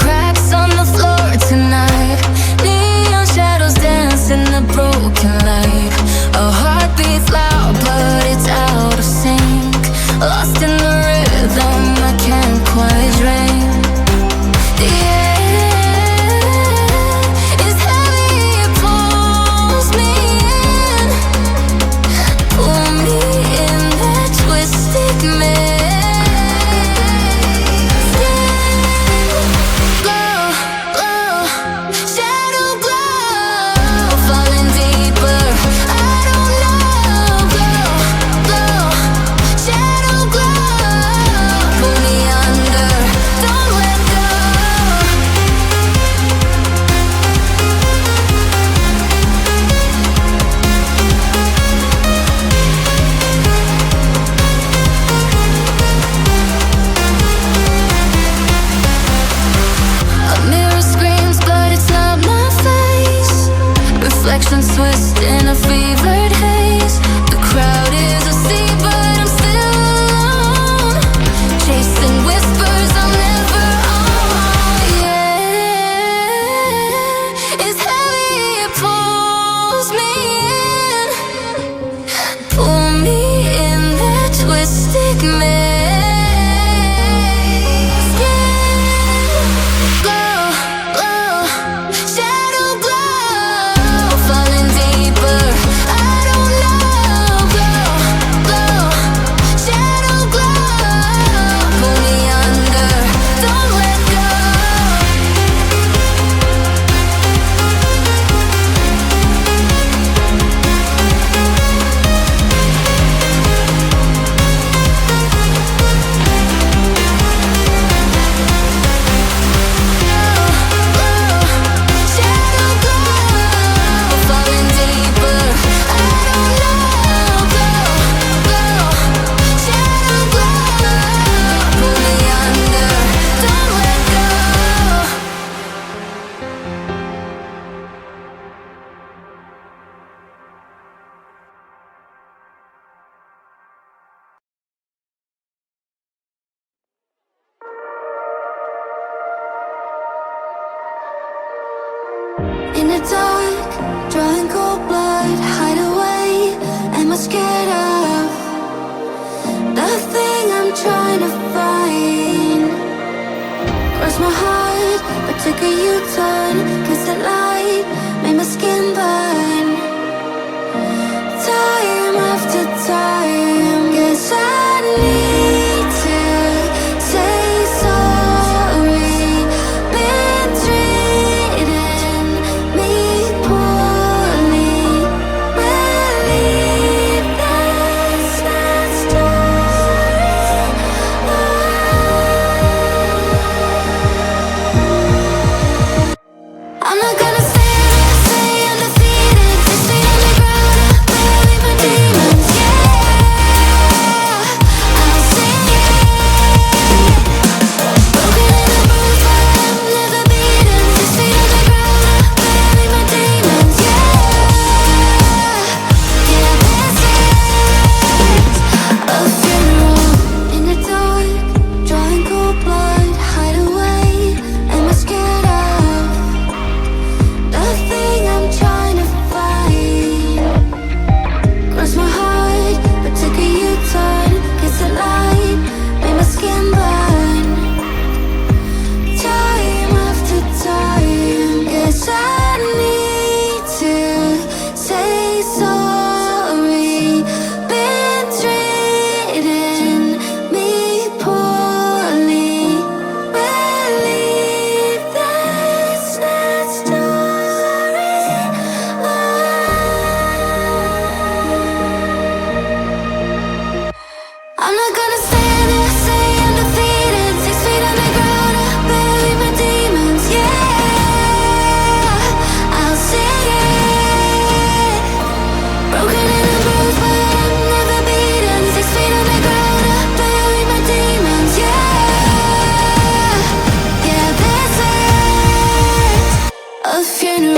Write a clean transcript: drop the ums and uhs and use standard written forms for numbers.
cracks on the floor tonight. Neon shadows dance in the broken light. A heart beats loud, but it's out of sync. Lost in the rhythm, I can't quite dream. The air is heavy, it pulls me in. Pull me in that twisted maze. Glow, glow, shadow glow, falling deeper. I don't know. Glow, glow, shadow glow, pull me under. Don't let go. A mirror screams, but it's not my face. Reflections twist in a fevered haze. The crowd is asleep, but I'm still alone. Chasing whispers I'm never on. Yeah, it's heavy, it pulls me in. Pull me in that twisted maze. Yeah. Glow, glow, shadow glow, falling deeper. I don't know. Glow, glow, shadow glow, pull me under. Don't let go. Shadow glow, falling deeper. I don't know. Glow, glow, shadow glow, pull me under. Don't let go. In the dark, drawing cold blood, hide away. Am I scared of the thing I'm trying to find? Cross my heart, but took a U-turn. Cause the light made my skin burn. Time after time, guess I need to say sorry. Been treating me poorly. Believe that's that story. I'm not gonna stay undefeated. 6 feet on the ground, bury my demons. Yeah, I'll sing it. Broken and bruised, but I'm never beaten. 6 feet on the ground, bury my demons. Yeah, this is a funeral. In the dark, drawing cold blood, hide away. Am I scared of the thing I'm trying to find? Cross my heart, but took a U-turn. Cause the light made my skin burn. Time after time, guess I need to say sorry. Been treating me poorly. Believe that's that story. I'm not gonna stay undefeated. 6 feet on the ground, bury my demons. Yeah, I'll sing it. Broken and bruised, but I'm never beaten. 6 feet on the ground, bury my demons. Yeah, this is a funeral.